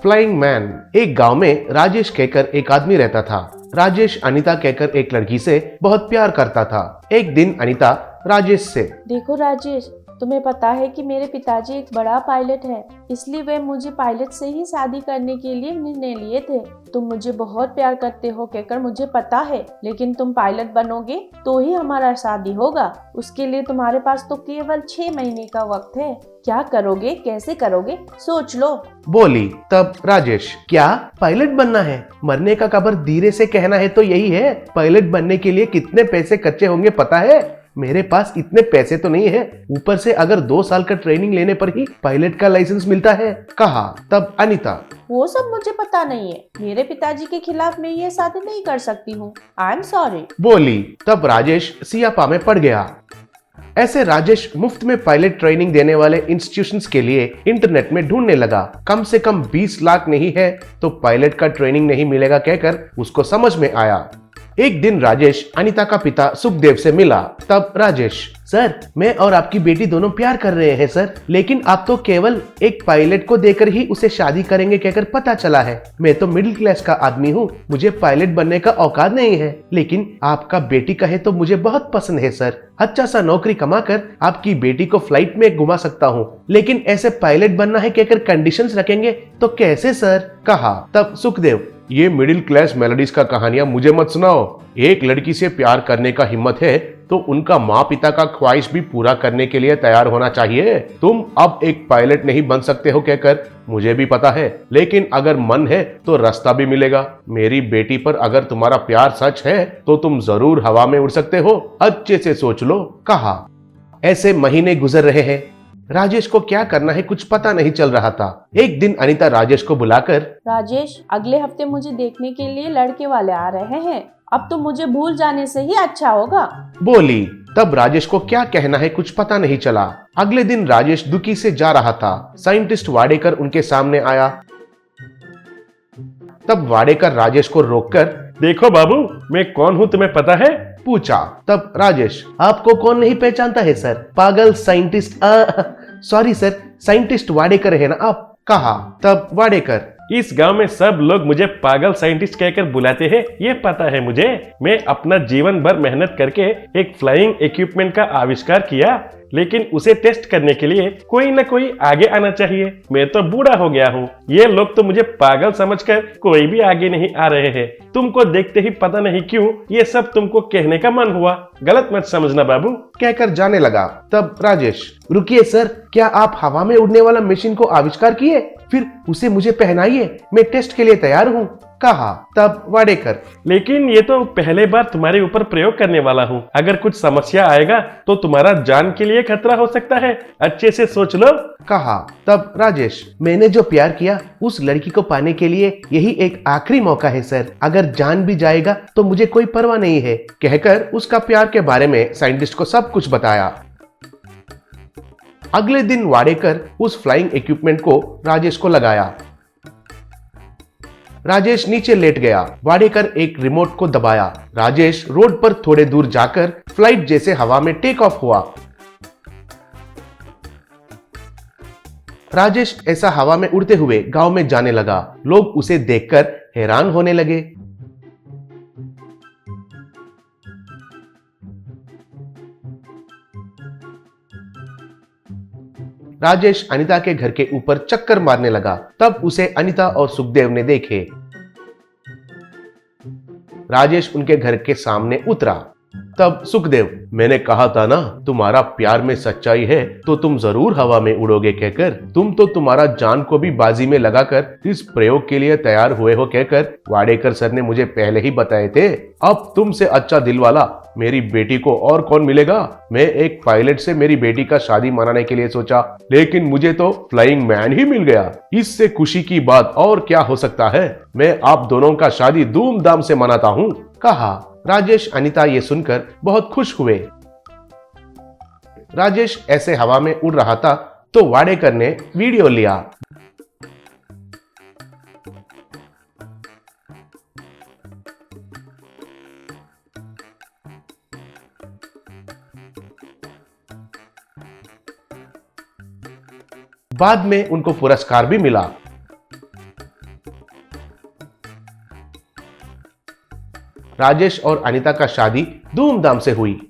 Flying man. एक गांव में राजेश कहकर एक आदमी रहता था। राजेश अनीता कहकर एक लड़की से बहुत प्यार करता था। एक दिन अनीता राजेश से, देखो राजेश, तुम्हें पता है कि मेरे पिताजी एक बड़ा पायलट है, इसलिए वे मुझे पायलट से ही शादी करने के लिए निर्णय लिए थे। तुम मुझे बहुत प्यार करते हो कहकर मुझे पता है, लेकिन तुम पायलट बनोगे तो ही हमारा शादी होगा। उसके लिए तुम्हारे पास तो केवल 6 महीने का वक्त है। क्या करोगे, कैसे करोगे, सोच लो। बोली। तब राजेश, क्या पायलट बनना है? मरने का खबर धीरे से कहना है तो यही है। पायलट बनने के लिए कितने पैसे खर्चे होंगे पता है? मेरे पास इतने पैसे तो नहीं है। ऊपर से अगर 2 साल का ट्रेनिंग लेने पर ही पायलट का लाइसेंस मिलता है, कहा। तब अनीता, वो सब मुझे पता नहीं है। मेरे पिताजी के खिलाफ मैं ये शादी नहीं कर सकती हूँ। I am sorry. बोली। तब राजेश सियापा में पड़ गया। ऐसे राजेश मुफ्त में पायलट ट्रेनिंग देने वाले इंस्टीट्यूशंस के लिए इंटरनेट में ढूंढने लगा। कम से कम 20 लाख नहीं है तो पायलट का ट्रेनिंग नहीं मिलेगा कहकर उसको समझ में आया। एक दिन राजेश अनीता का पिता सुखदेव से मिला। तब राजेश, सर, मैं और आपकी बेटी दोनों प्यार कर रहे हैं सर, लेकिन आप तो केवल एक पायलट को देकर ही उसे शादी करेंगे कहकर पता चला है। मैं तो मिडिल क्लास का आदमी हूँ, मुझे पायलट बनने का औकात नहीं है, लेकिन आपका बेटी कहे तो मुझे बहुत पसंद है सर। अच्छा सा नौकरी कमाकर आपकी बेटी को फ्लाइट में घुमा सकता हूँ, लेकिन ऐसे पायलट बनना है कहकर कंडीशंस रखेंगे तो कैसे सर, कहा। तब सुखदेव, ये मिडिल क्लास मेलोडीज का कहानियां मुझे मत सुनाओ। एक लड़की से प्यार करने का हिम्मत है तो उनका माँ पिता का ख्वाहिश भी पूरा करने के लिए तैयार होना चाहिए। तुम अब एक पायलट नहीं बन सकते हो कहकर मुझे भी पता है, लेकिन अगर मन है तो रास्ता भी मिलेगा। मेरी बेटी पर अगर तुम्हारा प्यार सच है तो तुम जरूर हवा में उड़ सकते हो। अच्छे से सोच लो, कहा। ऐसे महीने गुजर रहे हैं। राजेश को क्या करना है कुछ पता नहीं चल रहा था। एक दिन अनीता राजेश को बुलाकर, राजेश, अगले हफ्ते मुझे देखने के लिए लड़के वाले आ रहे हैं। अब तो मुझे भूल जाने से ही अच्छा होगा, बोली। तब राजेश को क्या कहना है कुछ पता नहीं चला। अगले दिन राजेश दुखी से जा रहा था। साइंटिस्ट वाडेकर उनके सामने आया। तब वाडेकर राजेश को रोककर, देखो बाबू, मैं कौन हूँ तुम्हें पता है? पूछा। तब राजेश, आपको कौन नहीं पहचानता है सर, पागल scientist, sorry sir, scientist Wadekar है ना आप, कहा। तब वाडेकर, इस गांव में सब लोग मुझे पागल साइंटिस्ट कहकर बुलाते हैं, ये पता है मुझे। मैं अपना जीवन भर मेहनत करके एक फ्लाइंग इक्विपमेंट का आविष्कार किया, लेकिन उसे टेस्ट करने के लिए कोई न कोई आगे आना चाहिए। मैं तो बूढ़ा हो गया हूँ। ये लोग तो मुझे पागल समझकर कोई भी आगे नहीं आ रहे हैं। तुमको देखते ही पता नहीं क्यों ये सब तुमको कहने का मन हुआ। गलत मत समझना बाबू, कहकर जाने लगा। तब राजेश, रुकिए सर, क्या आप हवा में उड़ने वाला मशीन को आविष्कार किए? फिर उसे मुझे पहनाइए, मैं टेस्ट के लिए तैयार हूँ, कहा। तब वाडेकर, लेकिन ये तो पहले बार तुम्हारे ऊपर प्रयोग करने वाला हूँ। अगर कुछ समस्या आएगा तो तुम्हारा जान के लिए खतरा हो सकता है। अच्छे से सोच लो, कहा। तब राजेश, मैंने जो प्यार किया उस लड़की को पाने के लिए यही एक आखिरी मौका है सर। अगर जान भी जाएगा तो मुझे कोई परवाह नहीं है, कहकर उसका प्यार के बारे में साइंटिस्ट को सब कुछ बताया। अगले दिन वाडेकर उस फ्लाइंग इक्विपमेंट को राजेश को लगाया। राजेश नीचे लेट गया। वाडेकर एक रिमोट को दबाया। राजेश रोड पर थोड़े दूर जाकर फ्लाइट जैसे हवा में टेक ऑफ हुआ। राजेश ऐसा हवा में उड़ते हुए गांव में जाने लगा। लोग उसे देखकर हैरान होने लगे। राजेश अनीता के घर के ऊपर चक्कर मारने लगा। तब उसे अनीता और सुखदेव ने देखे। राजेश उनके घर के सामने उतरा। तब सुखदेव, मैंने कहा था ना, तुम्हारा प्यार में सच्चाई है तो तुम जरूर हवा में उड़ोगे कहकर। तुम तो तुम्हारा जान को भी बाजी में लगाकर इस प्रयोग के लिए तैयार हुए हो कहकर वाडेकर सर ने मुझे पहले ही बताए थे। अब तुमसे अच्छा दिल वाला मेरी बेटी को और कौन मिलेगा? मैं एक पायलट से मेरी बेटी का शादी मनाने के लिए सोचा, लेकिन मुझे तो फ्लाइंग मैन ही मिल गया। इससे खुशी की बात और क्या हो सकता है? मैं आप दोनों का शादी धूमधाम से मनाता हूँ, कहा। राजेश अनीता ये सुनकर बहुत खुश हुए। राजेश ऐसे हवा में उड़ रहा था तो वाडेकर ने वीडियो लिया। बाद में उनको पुरस्कार भी मिला। राजेश और अनीता का शादी धूमधाम से हुई।